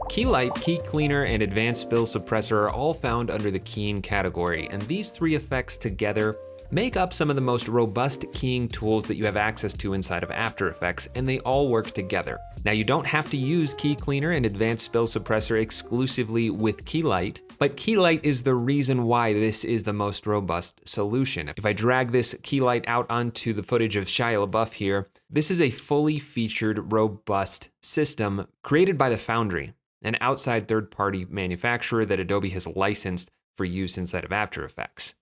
Keylight, Key Cleaner, and Advanced Spill Suppressor are all found under the keying category, and these three effects together make up some of the most robust keying tools that you have access to inside of After Effects, and they all work together. Now, you don't have to use Key Cleaner and Advanced Spill Suppressor exclusively with Keylight, but Keylight is the reason why this is the most robust solution. If I drag this Keylight out onto the footage of Shia LaBeouf here, this is a fully featured, robust system created by the Foundry, an outside third-party manufacturer that Adobe has licensed for use inside of After Effects.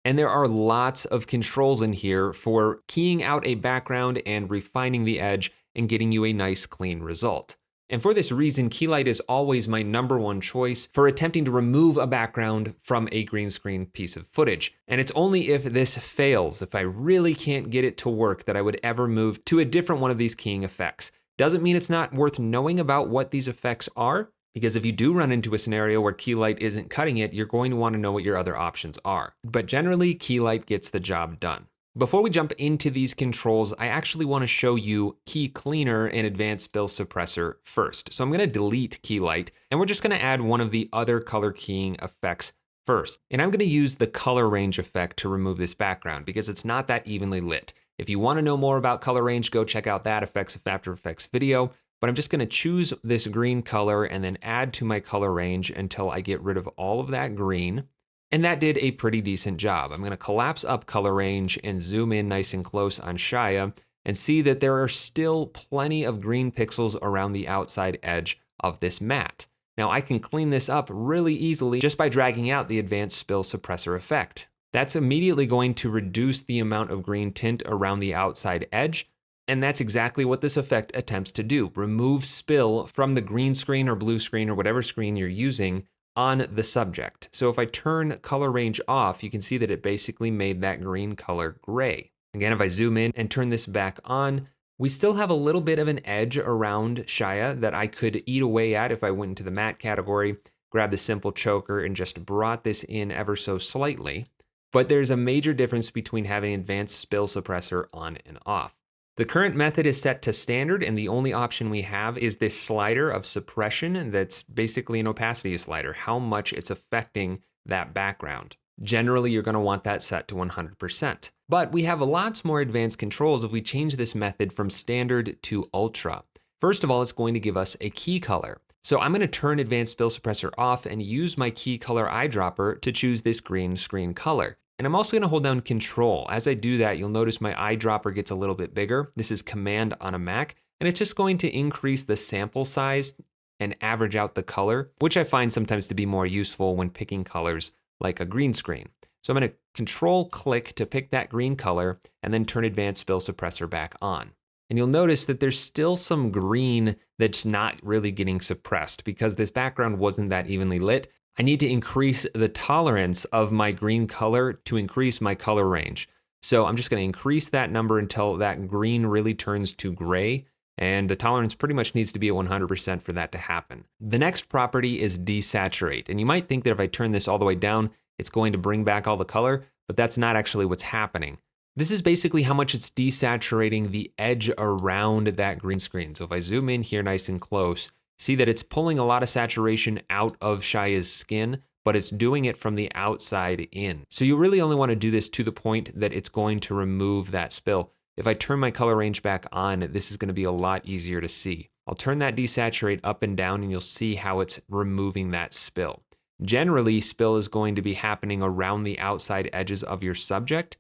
And there are lots of controls in here for keying out a background and refining the edge and getting you a nice clean result. And for this reason, Keylight is always my #1 choice for attempting to remove a background from a green screen piece of footage. And it's only if this fails, if I really can't get it to work, that I would ever move to a different one of these keying effects. Doesn't mean it's not worth knowing about what these effects are, because if you do run into a scenario where Keylight isn't cutting it, you're going to want to know what your other options are. But generally, Keylight gets the job done. Before we jump into these controls, I actually want to show you Key Cleaner and Advanced Spill Suppressor first. So I'm going to delete Keylight, and we're just going to add one of the other color keying effects first. And I'm going to use the color range effect to remove this background because it's not that evenly lit. If you want to know more about color range, go check out that Effects of After Effects video. But I'm just going to choose this green color and then add to my color range until I get rid of all of that green. And that did a pretty decent job. I'm going to collapse up color range and zoom in nice and close on Shia and see that there are still plenty of green pixels around the outside edge of this matte. Now I can clean this up really easily just by dragging out the Advanced Spill Suppressor effect. That's immediately going to reduce the amount of green tint around the outside edge. And that's exactly what this effect attempts to do. Remove spill from the green screen or blue screen or whatever screen you're using on the subject. So if I turn color range off, you can see that it basically made that green color gray. Again, if I zoom in and turn this back on, we still have a little bit of an edge around Shia that I could eat away at if I went into the matte category, grabbed the simple choker and just brought this in ever so slightly. But there's a major difference between having Advanced Spill Suppressor on and off. The current method is set to standard, and the only option we have is this slider of suppression that's basically an opacity slider, how much it's affecting that background. Generally, you're going to want that set to 100%. But we have lots more advanced controls if we change this method from standard to ultra. First of all, it's going to give us a key color. So I'm going to turn Advanced Spill Suppressor off and use my key color eyedropper to choose this green screen color. And I'm also going to hold down Control. As I do that, you'll notice my eyedropper gets a little bit bigger. This is Command on a Mac, and it's just going to increase the sample size and average out the color, which I find sometimes to be more useful when picking colors like a green screen. So I'm going to Control click to pick that green color and then turn Advanced Spill Suppressor back on. And you'll notice that there's still some green that's not really getting suppressed because this background wasn't that evenly lit. I need to increase the tolerance of my green color to increase my color range. So I'm just going to increase that number until that green really turns to gray. And the tolerance pretty much needs to be at 100% for that to happen. The next property is desaturate. And you might think that if I turn this all the way down, it's going to bring back all the color, but that's not actually what's happening. This is basically how much it's desaturating the edge around that green screen. So if I zoom in here nice and close, see that it's pulling a lot of saturation out of Shia's skin, but it's doing it from the outside in. So you really only want to do this to the point that it's going to remove that spill. If I turn my color range back on, this is going to be a lot easier to see. I'll turn that desaturate up and down and you'll see how it's removing that spill. Generally, spill is going to be happening around the outside edges of your subject.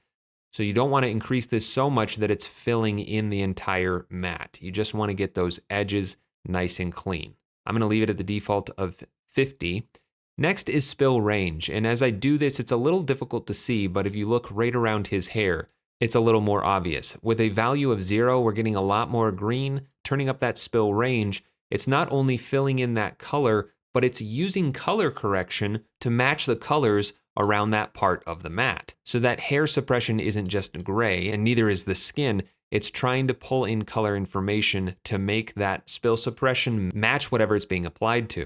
So you don't want to increase this so much that it's filling in the entire matte. You just want to get those edges nice and clean. I'm going to leave it at the default of 50. Next is spill range. And as I do this, it's a little difficult to see, but if you look right around his hair, it's a little more obvious. With a value of 0, we're getting a lot more green. Turning up that spill range, it's not only filling in that color, but it's using color correction to match the colors around that part of the matte. So that hair suppression isn't just gray, and neither is the skin. It's trying to pull in color information to make that spill suppression match whatever it's being applied to.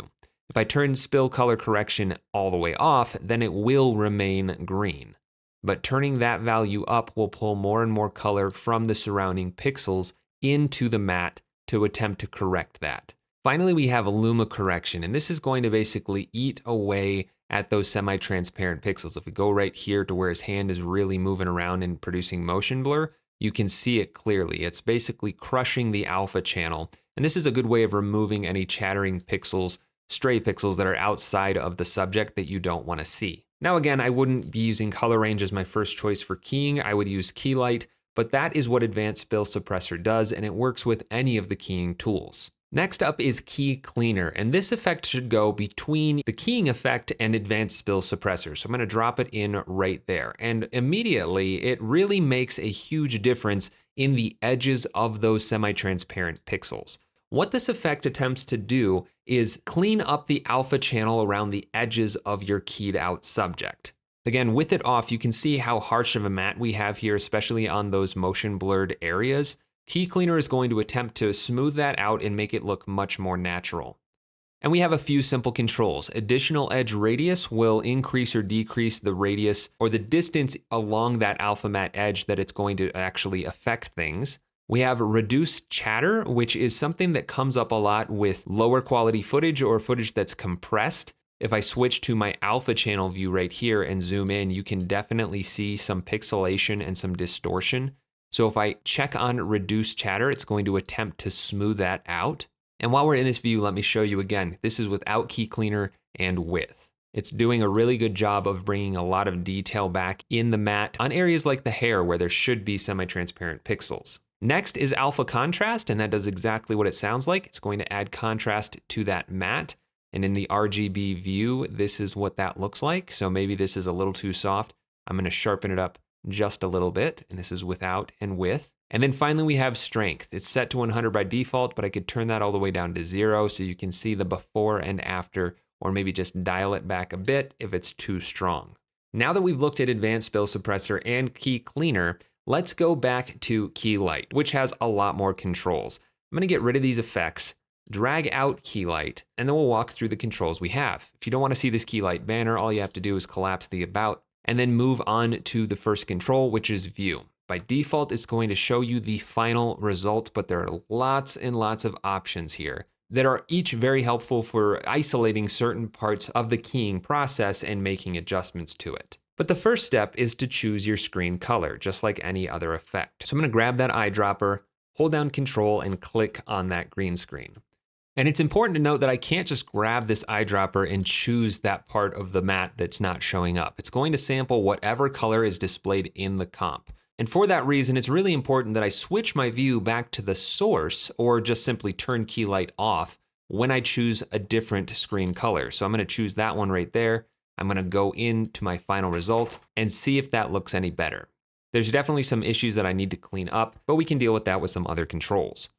If I turn spill color correction all the way off, then it will remain green. but turning that value up will pull more and more color from the surrounding pixels into the matte to attempt to correct that. Finally, we have luma correction, and this is going to basically eat away at those semi-transparent pixels. If we go right here to where his hand is really moving around and producing motion blur, you can see it clearly. It's basically crushing the alpha channel, and this is a good way of removing any chattering pixels, stray pixels that are outside of the subject that you don't want to see. Now again, I wouldn't be using color range as my first choice for keying. I would use Keylight, but that is what Advanced Spill Suppressor does, and it works with any of the keying tools. Next up is Key Cleaner, and this effect should go between the keying effect and Advanced Spill Suppressor. So I'm gonna drop it in right there. And immediately, it really makes a huge difference in the edges of those semi-transparent pixels. What this effect attempts to do is clean up the alpha channel around the edges of your keyed out subject. Again, with it off, you can see how harsh of a matte we have here, especially on those motion blurred areas. Key Cleaner is going to attempt to smooth that out and make it look much more natural. And we have a few simple controls. Additional edge radius will increase or decrease the radius or the distance along that alpha matte edge that it's going to actually affect things. We have reduce chatter, which is something that comes up a lot with lower quality footage or footage that's compressed. If I switch to my alpha channel view right here and zoom in, you can definitely see some pixelation and some distortion. So if I check on reduce chatter, it's going to attempt to smooth that out. And while we're in this view, let me show you again. This is without Key Cleaner and with. It's doing a really good job of bringing a lot of detail back in the matte on areas like the hair where there should be semi-transparent pixels. Next is alpha contrast, and that does exactly what it sounds like. It's going to add contrast to that matte. And in the RGB view, this is what that looks like. So maybe this is a little too soft. I'm going to sharpen it up just a little bit, and this is without and with. And then finally we have strength. It's set to 100 by default, but I could turn that all the way down to 0 so you can see the before and after, or maybe just dial it back a bit if it's too strong. Now that we've looked at Advanced Spill Suppressor and Key Cleaner, let's go back to Keylight, which has a lot more controls. I'm gonna get rid of these effects, drag out Keylight, and then we'll walk through the controls we have. If you don't wanna see this Keylight banner, all you have to do is collapse the about, and then move on to the first control, which is view. By default, it's going to show you the final result, but there are lots and lots of options here that are each very helpful for isolating certain parts of the keying process and making adjustments to it. But the first step is to choose your screen color, just like any other effect. So I'm gonna grab that eyedropper, hold down Control, and click on that green screen. And it's important to note that I can't just grab this eyedropper and choose that part of the matte that's not showing up. It's going to sample whatever color is displayed in the comp. And for that reason, it's really important that I switch my view back to the source or just simply turn Keylight off when I choose a different screen color. So I'm gonna choose that one right there. I'm gonna go into my final result and see if that looks any better. There's definitely some issues that I need to clean up, but we can deal with that with some other controls.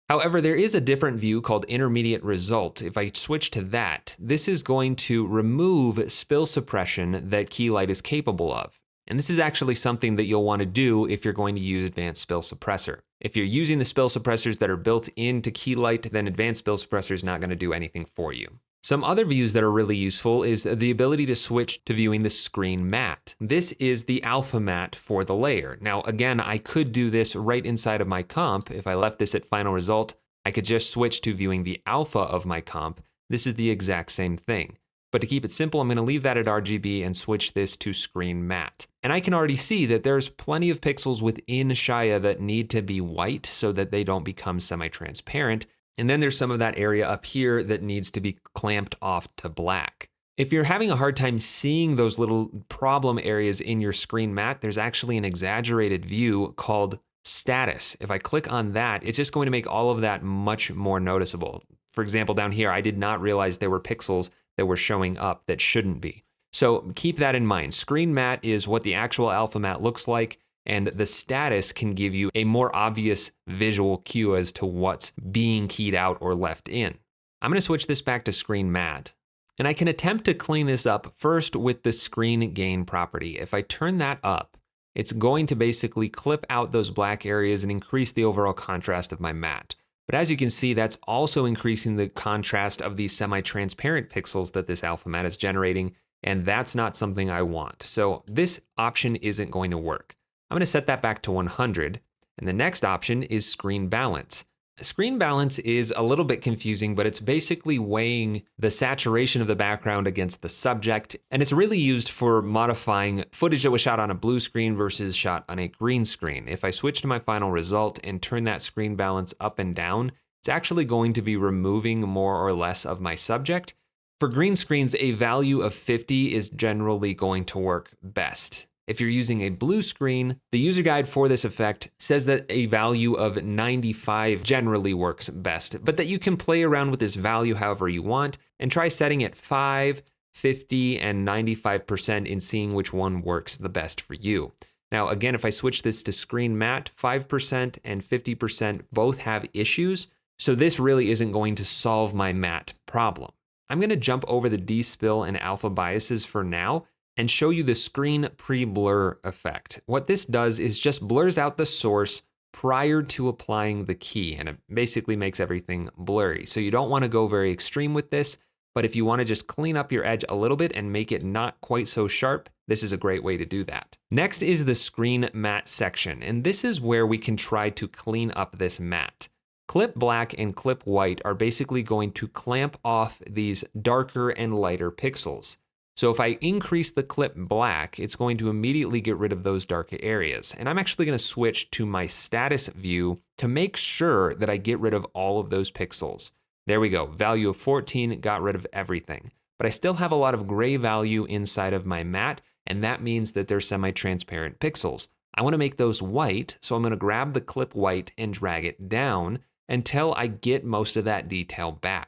However, there is a different view called intermediate result. If I switch to that, this is going to remove spill suppression that Keylight is capable of. And this is actually something that you'll want to do if you're going to use Advanced Spill Suppressor. If you're using the spill suppressors that are built into Keylight, then Advanced Spill Suppressor is not going to do anything for you. Some other views that are really useful is the ability to switch to viewing the screen matte. This is the alpha matte for the layer. Now, again, I could do this right inside of my comp. If I left this at final result, I could just switch to viewing the alpha of my comp. This is the exact same thing. But to keep it simple, I'm gonna leave that at RGB and switch this to screen matte. And I can already see that there's plenty of pixels within Shia that need to be white so that they don't become semi-transparent. And then there's some of that area up here that needs to be clamped off to black. If you're having a hard time seeing those little problem areas in your screen matte, there's actually an exaggerated view called status. If I click on that, it's just going to make all of that much more noticeable. For example, down here, I did not realize there were pixels that were showing up that shouldn't be. So keep that in mind. Screen matte is what the actual alpha matte looks like, and the status can give you a more obvious visual cue as to what's being keyed out or left in. I'm gonna switch this back to screen matte, and I can attempt to clean this up first with the screen gain property. If I turn that up, it's going to basically clip out those black areas and increase the overall contrast of my matte. But as you can see, that's also increasing the contrast of these semi-transparent pixels that this alpha matte is generating, and that's not something I want. So this option isn't going to work. I'm going to set that back to 100, and the next option is screen balance. Screen balance is a little bit confusing, but it's basically weighing the saturation of the background against the subject, and it's really used for modifying footage that was shot on a blue screen versus shot on a green screen. If I switch to my final result and turn that screen balance up and down, it's actually going to be removing more or less of my subject. For green screens, a value of 50 is generally going to work best. If you're using a blue screen, the user guide for this effect says that a value of 95 generally works best, but that you can play around with this value however you want and try setting it 5, 50, and 95% in seeing which one works the best for you. Now, again, if I switch this to screen matte, 5% and 50% both have issues, so this really isn't going to solve my matte problem. I'm going to jump over the despill and alpha biases for now and show you the screen pre-blur effect. What this does is just blurs out the source prior to applying the key, and it basically makes everything blurry. So you don't want to go very extreme with this, but if you want to just clean up your edge a little bit and make it not quite so sharp, this is a great way to do that. Next is the screen matte section, and this is where we can try to clean up this matte. Clip black and clip white are basically going to clamp off these darker and lighter pixels. So if I increase the clip black, it's going to immediately get rid of those darker areas. And I'm actually going to switch to my status view to make sure that I get rid of all of those pixels. There we go, value of 14 got rid of everything. But I still have a lot of gray value inside of my matte, and that means that they're semi-transparent pixels. I want to make those white, so I'm going to grab the clip white and drag it down until I get most of that detail back.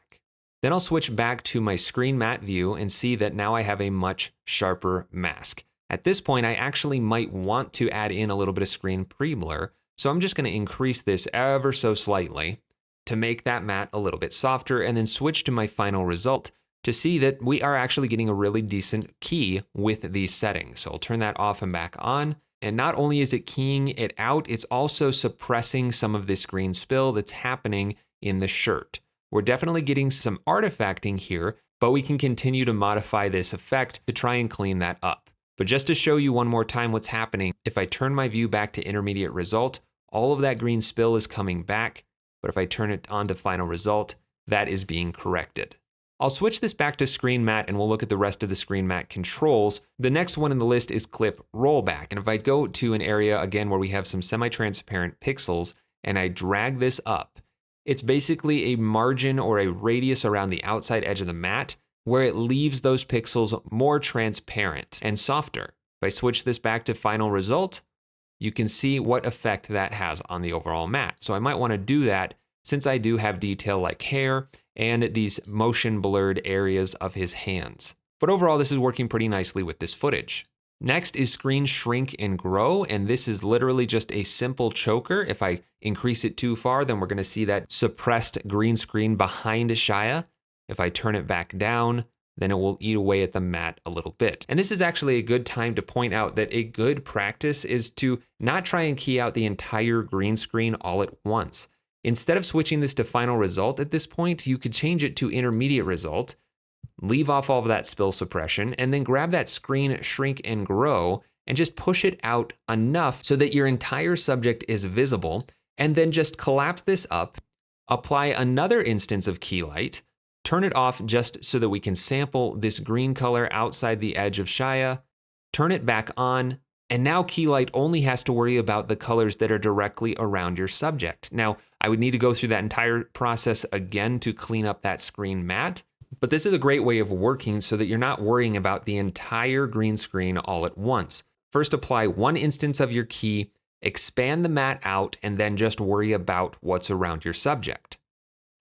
Then I'll switch back to my screen matte view and see that now I have a much sharper mask. At this point, I actually might want to add in a little bit of screen pre-blur, so I'm just going to increase this ever so slightly to make that matte a little bit softer, and then switch to my final result to see that we are actually getting a really decent key with these settings. So I'll turn that off and back on. And not only is it keying it out, it's also suppressing some of this green spill that's happening in the shirt. We're definitely getting some artifacting here, but we can continue to modify this effect to try and clean that up. But just to show you one more time what's happening, if I turn my view back to intermediate result, all of that green spill is coming back, but if I turn it on to final result, that is being corrected. I'll switch this back to screen matte and we'll look at the rest of the screen matte controls. The next one in the list is clip rollback. And if I go to an area again where we have some semi-transparent pixels and I drag this up, it's basically a margin or a radius around the outside edge of the matte where it leaves those pixels more transparent and softer. If I switch this back to final result, you can see what effect that has on the overall matte. So I might want to do that since I do have detail like hair and these motion blurred areas of his hands. But overall, this is working pretty nicely with this footage. Next is screen shrink and grow, and this is literally just a simple choker. If I increase it too far, then we're going to see that suppressed green screen behind Shia. If I turn it back down, then it will eat away at the matte a little bit. And this is actually a good time to point out that a good practice is to not try and key out the entire green screen all at once. Instead of switching this to final result at this point, you could change it to intermediate result, leave off all of that spill suppression, and then grab that screen shrink and grow and just push it out enough so that your entire subject is visible, and then just collapse this up, apply another instance of Keylight, turn it off just so that we can sample this green color outside the edge of Shia, turn it back on, and now Keylight only has to worry about the colors that are directly around your subject. Now, I would need to go through that entire process again to clean up that screen matte, but this is a great way of working so that you're not worrying about the entire green screen all at once. First, apply one instance of your key, expand the matte out, and then just worry about what's around your subject.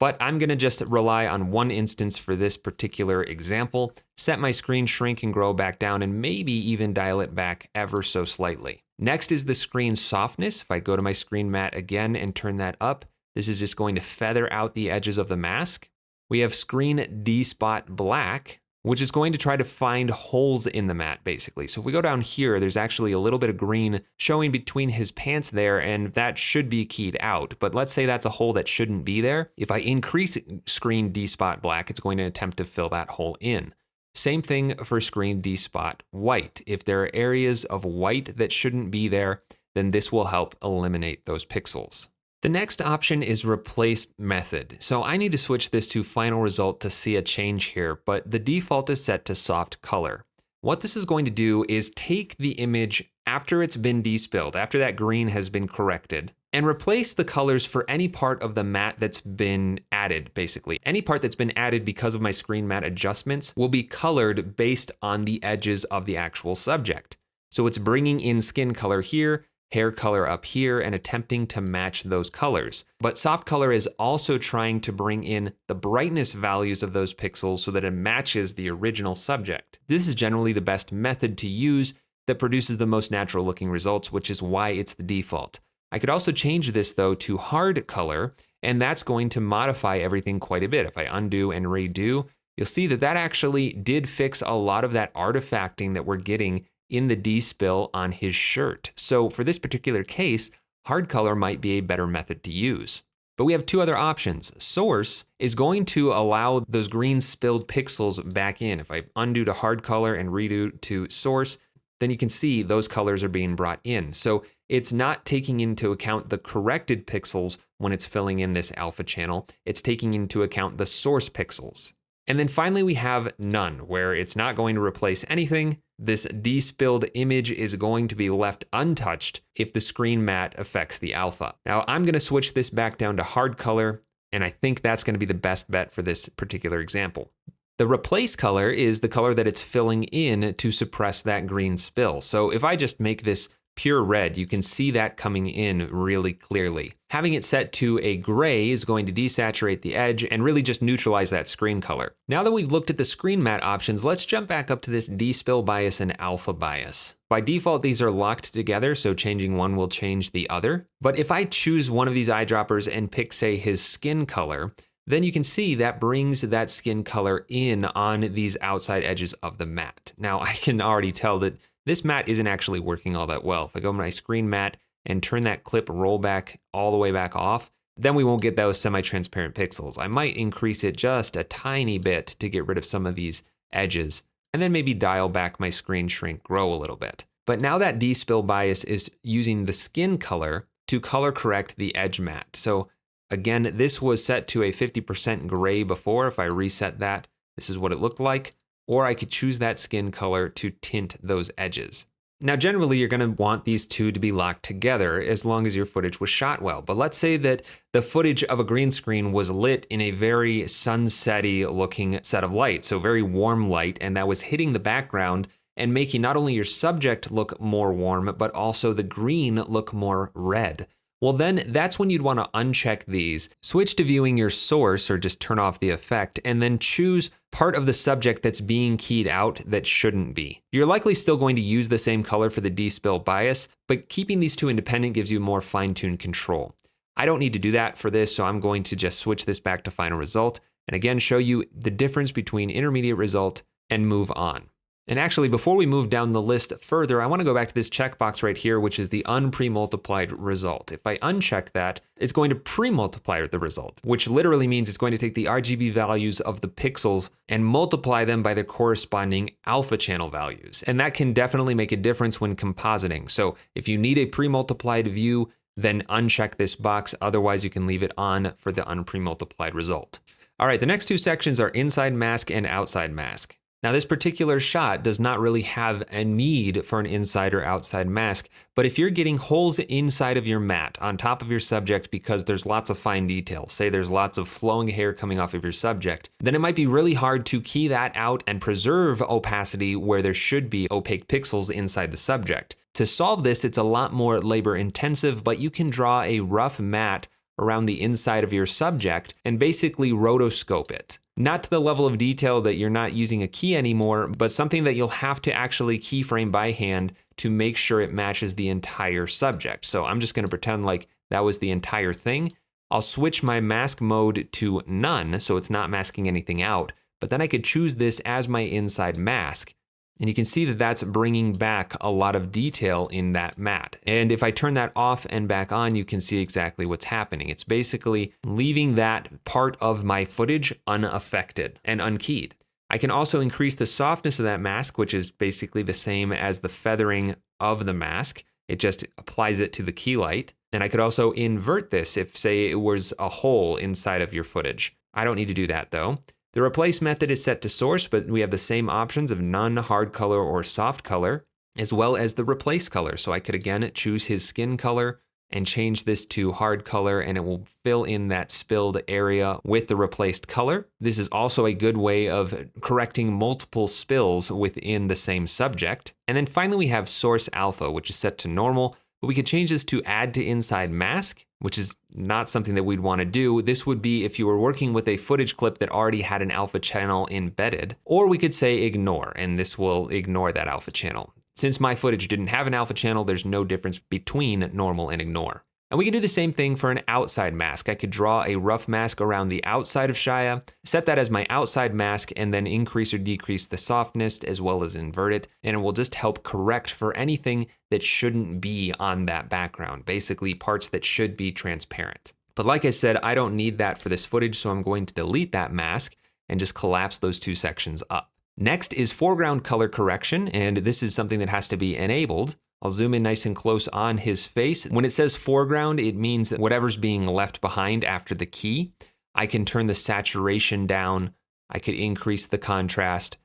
But I'm going to just rely on one instance for this particular example, set my screen shrink and grow back down, and maybe even dial it back ever so slightly. Next is the screen softness. If I go to my screen matte again and turn that up, this is just going to feather out the edges of the mask. We have screen D-spot black, which is going to try to find holes in the matte, basically. So if we go down here, there's actually a little bit of green showing between his pants there, and that should be keyed out. But let's say that's a hole that shouldn't be there. If I increase screen D-spot black, it's going to attempt to fill that hole in. Same thing for screen despot white. If there are areas of white that shouldn't be there, then this will help eliminate those pixels. The next option is replace method. So I need to switch this to final result to see a change here, but the default is set to soft color. What this is going to do is take the image after it's been despilled, after that green has been corrected, and replace the colors for any part of the matte that's been added, basically. Any part that's been added because of my screen matte adjustments will be colored based on the edges of the actual subject. So it's bringing in skin color here, hair color up here, and attempting to match those colors. But soft color is also trying to bring in the brightness values of those pixels so that it matches the original subject. This is generally the best method to use that produces the most natural looking results, which is why it's the default. I could also change this though to hard color, and that's going to modify everything quite a bit. If I undo and redo, you'll see that that actually did fix a lot of that artifacting that we're getting in the despill on his shirt. So for this particular case, hard color might be a better method to use. But we have two other options. Source is going to allow those green spilled pixels back in. If I undo to hard color and redo to source, then you can see those colors are being brought in. So it's not taking into account the corrected pixels when it's filling in this alpha channel. It's taking into account the source pixels. And then finally we have none, where it's not going to replace anything. This despilled image is going to be left untouched if the screen matte affects the alpha. Now I'm going to switch this back down to hard color, and I think that's going to be the best bet for this particular example. The replace color is the color that it's filling in to suppress that green spill. So if I just make this pure red, you can see that coming in really clearly. Having it set to a gray is going to desaturate the edge and really just neutralize that screen color. Now that we've looked at the screen matte options, let's jump back up to this despill bias and alpha bias. By default, these are locked together, so changing one will change the other. But if I choose one of these eyedroppers and pick, say, his skin color, then you can see that brings that skin color in on these outside edges of the matte. Now I can already tell that this matte isn't actually working all that well. If I go to my screen matte and turn that clip rollback all the way back off, then we won't get those semi-transparent pixels. I might increase it just a tiny bit to get rid of some of these edges, and then maybe dial back my screen shrink grow a little bit. But now that despill bias is using the skin color to color correct the edge matte. So again, this was set to a 50% gray before. If I reset that, this is what it looked like. Or I could choose that skin color to tint those edges. Now, generally, you're gonna want these two to be locked together as long as your footage was shot well. But let's say that the footage of a green screen was lit in a very sunsetty looking set of light, so very warm light, and that was hitting the background and making not only your subject look more warm, but also the green look more red. Well, then that's when you'd want to uncheck these, switch to viewing your source or just turn off the effect, and then choose part of the subject that's being keyed out that shouldn't be. You're likely still going to use the same color for the despill bias, but keeping these two independent gives you more fine-tuned control. I don't need to do that for this, so I'm going to just switch this back to final result, and again show you the difference between intermediate result and move on. And actually, before we move down the list further, I want to go back to this checkbox right here, which is the unpremultiplied result. If I uncheck that, it's going to pre-multiply the result, which literally means it's going to take the RGB values of the pixels and multiply them by the corresponding alpha channel values. And that can definitely make a difference when compositing. So if you need a pre-multiplied view, then uncheck this box. Otherwise, you can leave it on for the unpremultiplied result. All right, the next two sections are inside mask and outside mask. Now, this particular shot does not really have a need for an inside or outside mask, but if you're getting holes inside of your matte on top of your subject because there's lots of fine detail, say there's lots of flowing hair coming off of your subject, then it might be really hard to key that out and preserve opacity where there should be opaque pixels inside the subject. To solve this, it's a lot more labor intensive, but you can draw a rough matte around the inside of your subject and basically rotoscope it. Not to the level of detail that you're not using a key anymore, but something that you'll have to actually keyframe by hand to make sure it matches the entire subject. So I'm just going to pretend like that was the entire thing. I'll switch my mask mode to none, so it's not masking anything out, but then I could choose this as my inside mask. And you can see that that's bringing back a lot of detail in that matte. And if I turn that off and back on, you can see exactly what's happening. It's basically leaving that part of my footage unaffected and unkeyed. I can also increase the softness of that mask, which is basically the same as the feathering of the mask. It just applies it to the Keylight. And I could also invert this if, say, it was a hole inside of your footage. I don't need to do that though. The replace method is set to source, but we have the same options of none, hard color, or soft color, as well as the replace color. So I could again choose his skin color and change this to hard color, and it will fill in that spilled area with the replaced color. This is also a good way of correcting multiple spills within the same subject. And then finally we have source alpha, which is set to normal, but we could change this to add to inside mask, which is not something that we'd want to do. This would be if you were working with a footage clip that already had an alpha channel embedded, or we could say ignore, and this will ignore that alpha channel. Since my footage didn't have an alpha channel, there's no difference between normal and ignore. And we can do the same thing for an outside mask. I could draw a rough mask around the outside of Shia, set that as my outside mask, and then increase or decrease the softness as well as invert it. And it will just help correct for anything that shouldn't be on that background, basically parts that should be transparent. But like I said, I don't need that for this footage, so I'm going to delete that mask and just collapse those two sections up. Next is foreground color correction, and this is something that has to be enabled. I'll zoom in nice and close on his face. When it says foreground, it means that whatever's being left behind after the key. I can turn the saturation down. I could increase the contrast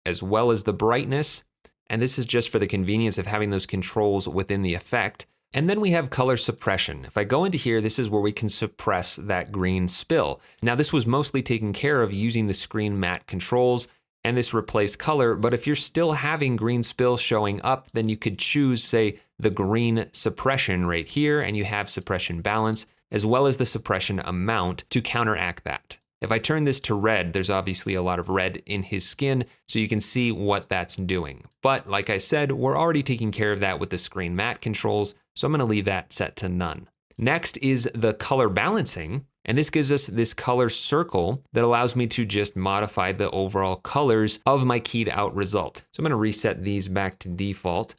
as well as the brightness. And this is just for the convenience of having those controls within the effect. And then we have color suppression. If I go into here, this is where we can suppress that green spill. Now this was mostly taken care of using the screen matte controls and this replace color, but if you're still having green spill showing up, then you could choose, say, the green suppression right here, and you have suppression balance, as well as the suppression amount to counteract that. If I turn this to red, there's obviously a lot of red in his skin, so you can see what that's doing. But like I said, we're already taking care of that with the screen matte controls, so I'm gonna leave that set to none. Next is the color balancing. And this gives us this color circle that allows me to just modify the overall colors of my keyed out result. So I'm gonna reset these back to default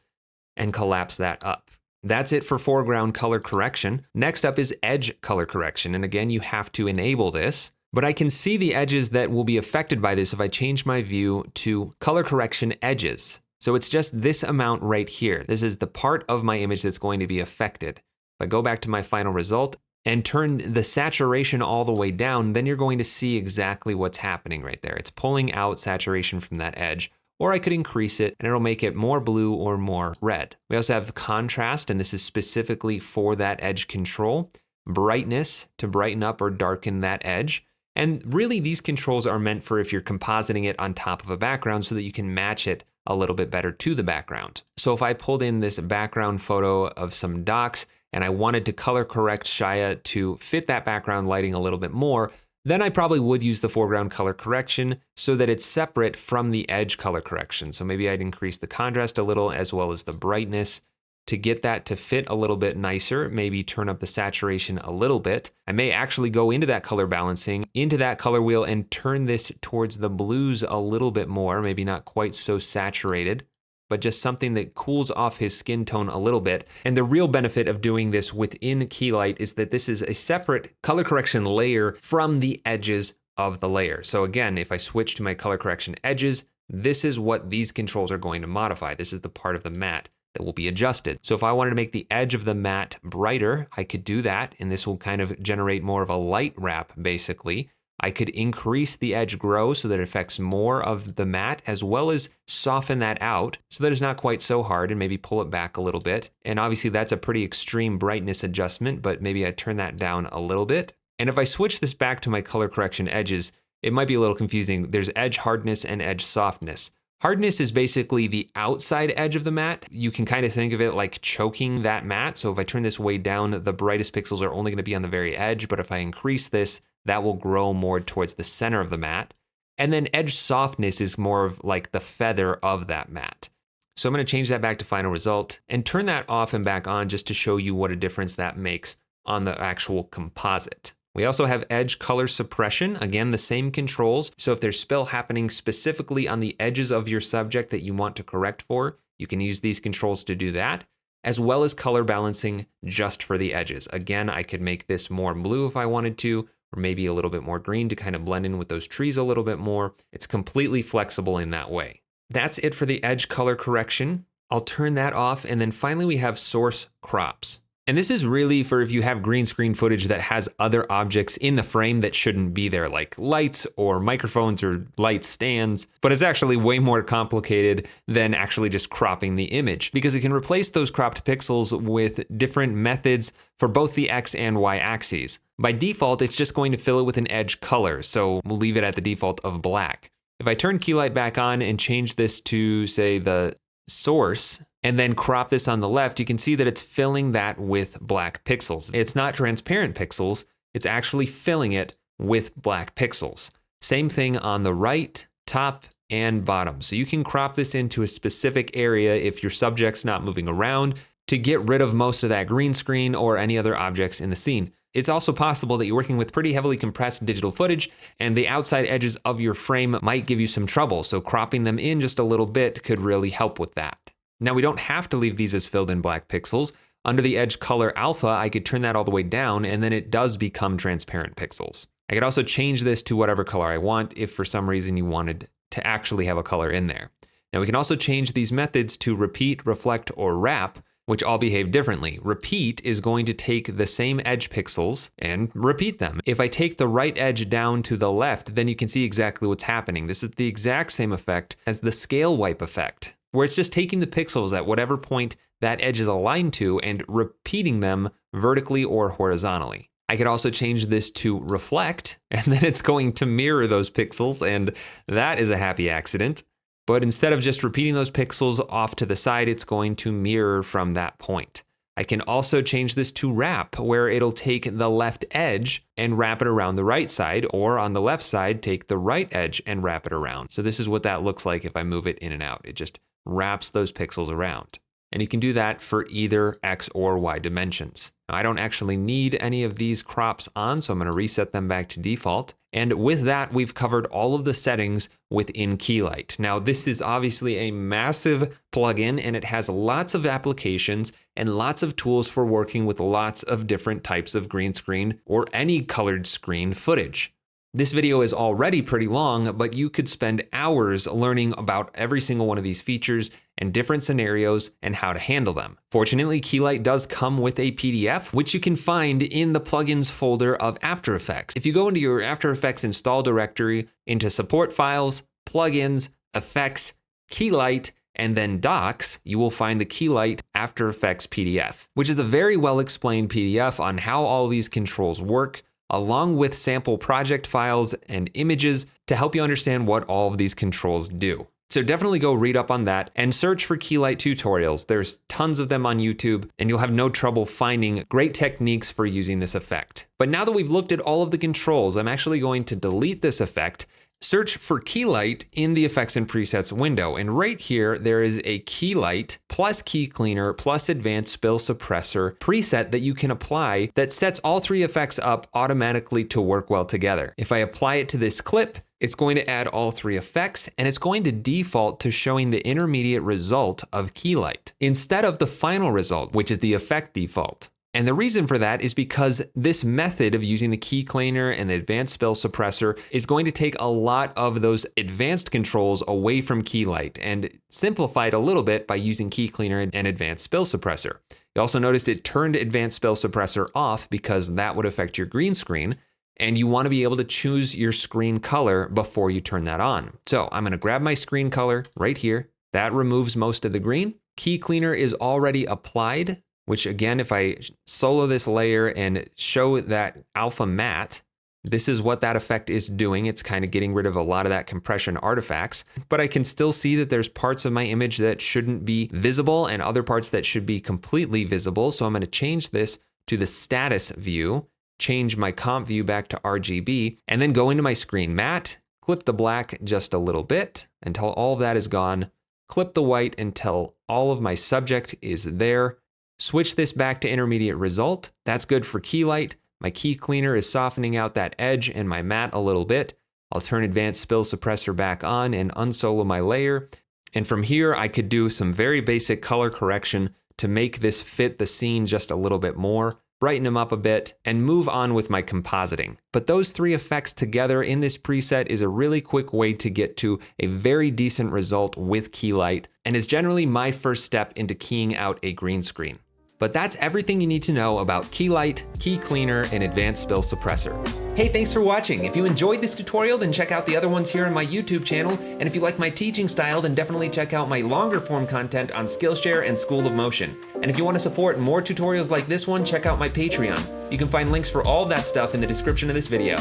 and collapse that up. That's it for foreground color correction. Next up is edge color correction. And again, you have to enable this, but I can see the edges that will be affected by this if I change my view to color correction edges. So it's just this amount right here. This is the part of my image that's going to be affected. If I go back to my final result, and turn the saturation all the way down, then you're going to see exactly what's happening right there. It's pulling out saturation from that edge, or I could increase it and it'll make it more blue or more red. We also have contrast, and this is specifically for that edge control, brightness to brighten up or darken that edge. And really these controls are meant for if you're compositing it on top of a background so that you can match it a little bit better to the background. So if I pulled in this background photo of some docs, and I wanted to color correct Shia to fit that background lighting a little bit more, then I probably would use the foreground color correction so that it's separate from the edge color correction. So maybe I'd increase the contrast a little as well as the brightness to get that to fit a little bit nicer, maybe turn up the saturation a little bit. I may actually go into that color balancing, into that color wheel, and turn this towards the blues a little bit more, maybe not quite so saturated, but just something that cools off his skin tone a little bit. And the real benefit of doing this within Keylight is that this is a separate color correction layer from the edges of the layer. So again, if I switch to my color correction edges, this is what these controls are going to modify. This is the part of the matte that will be adjusted. So if I wanted to make the edge of the matte brighter, I could do that, and this will kind of generate more of a light wrap, basically. I could increase the edge grow so that it affects more of the matte, as well as soften that out so that it's not quite so hard, and maybe pull it back a little bit. And obviously that's a pretty extreme brightness adjustment, but maybe I turn that down a little bit. And if I switch this back to my color correction edges, it might be a little confusing. There's edge hardness and edge softness. Hardness is basically the outside edge of the matte. You can kind of think of it like choking that matte. So if I turn this way down, the brightest pixels are only going to be on the very edge, but if I increase this, that will grow more towards the center of the matte. And then edge softness is more of like the feather of that matte. So I'm going to change that back to final result and turn that off and back on just to show you what a difference that makes on the actual composite. We also have edge color suppression. Again, the same controls. So if there's spill happening specifically on the edges of your subject that you want to correct for, you can use these controls to do that, as well as color balancing just for the edges. Again, I could make this more blue if I wanted to, or maybe a little bit more green to kind of blend in with those trees a little bit more. It's completely flexible in that way. That's it for the edge color correction. I'll turn that off, and then finally we have source crops. And this is really for if you have green screen footage that has other objects in the frame that shouldn't be there, like lights or microphones or light stands, but it's actually way more complicated than actually just cropping the image, because it can replace those cropped pixels with different methods for both the X and Y axes. By default, it's just going to fill it with an edge color, so we'll leave it at the default of black. If I turn Keylight back on and change this to, say, the source, and then crop this on the left, you can see that it's filling that with black pixels. It's not transparent pixels, it's actually filling it with black pixels. Same thing on the right, top, and bottom. So you can crop this into a specific area if your subject's not moving around to get rid of most of that green screen or any other objects in the scene. It's also possible that you're working with pretty heavily compressed digital footage and the outside edges of your frame might give you some trouble, so cropping them in just a little bit could really help with that. Now, we don't have to leave these as filled in black pixels. Under the edge color alpha, I could turn that all the way down and then it does become transparent pixels. I could also change this to whatever color I want if for some reason you wanted to actually have a color in there. Now, we can also change these methods to repeat, reflect, or wrap, which all behave differently. Repeat is going to take the same edge pixels and repeat them. If I take the right edge down to the left, then you can see exactly what's happening. This is the exact same effect as the scale wipe effect, where it's just taking the pixels at whatever point that edge is aligned to and repeating them vertically or horizontally. I could also change this to reflect, and then it's going to mirror those pixels, and that is a happy accident. But instead of just repeating those pixels off to the side, it's going to mirror from that point. I can also change this to wrap, where it'll take the left edge and wrap it around the right side, or on the left side, take the right edge and wrap it around. So this is what that looks like if I move it in and out. It just wraps those pixels around. And you can do that for either X or Y dimensions. Now, I don't actually need any of these crops on, so I'm going to reset them back to default. And with that, we've covered all of the settings within Keylight. Now, this is obviously a massive plugin, and it has lots of applications and lots of tools for working with lots of different types of green screen or any colored screen footage. This video is already pretty long, but you could spend hours learning about every single one of these features and different scenarios and how to handle them. Fortunately, Keylight does come with a PDF, which you can find in the plugins folder of After Effects. If you go into your After Effects install directory, into support files, plugins, effects, Keylight, and then docs, you will find the Keylight After Effects PDF, which is a very well explained PDF on how all these controls work, along with sample project files and images to help you understand what all of these controls do. So definitely go read up on that and search for Keylight tutorials. There's tons of them on YouTube, and you'll have no trouble finding great techniques for using this effect. But now that we've looked at all of the controls, I'm actually going to delete this effect. Search for Keylight in the Effects and Presets window, and right here there is a Keylight plus Key Cleaner plus Advanced Spill Suppressor preset that you can apply that sets all three effects up automatically to work well together. If I apply it to this clip, it's going to add all three effects, and it's going to default to showing the intermediate result of Keylight instead of the final result, which is the effect default. And the reason for that is because this method of using the Key Cleaner and the Advanced Spill Suppressor is going to take a lot of those advanced controls away from Keylight and simplify it a little bit by using Key Cleaner and Advanced Spill Suppressor. You also noticed it turned Advanced Spill Suppressor off because that would affect your green screen, and you want to be able to choose your screen color before you turn that on. So I'm going to grab my screen color right here. That removes most of the green. Key Cleaner is already applied, which again, if I solo this layer and show that alpha matte, this is what that effect is doing. It's kind of getting rid of a lot of that compression artifacts, but I can still see that there's parts of my image that shouldn't be visible and other parts that should be completely visible. So I'm going to change this to the status view, change my comp view back to RGB, and then go into my screen matte, clip the black just a little bit until all of that is gone, clip the white until all of my subject is there. Switch this back to intermediate result. That's good for Keylight. My Key Cleaner is softening out that edge and my matte a little bit. I'll turn Advanced Spill Suppressor back on and unsolo my layer. And from here, I could do some very basic color correction to make this fit the scene just a little bit more. brighten them up a bit, and move on with my compositing. But those three effects together in this preset is a really quick way to get to a very decent result with Keylight, and is generally my first step into keying out a green screen. But that's everything you need to know about Keylight, Key Cleaner, and Advanced Spill Suppressor. Hey, thanks for watching. If you enjoyed this tutorial, then check out the other ones here on my YouTube channel. And if you like my teaching style, then definitely check out my longer form content on Skillshare and School of Motion. And if you want to support more tutorials like this one, check out my Patreon. You can find links for all of that stuff in the description of this video.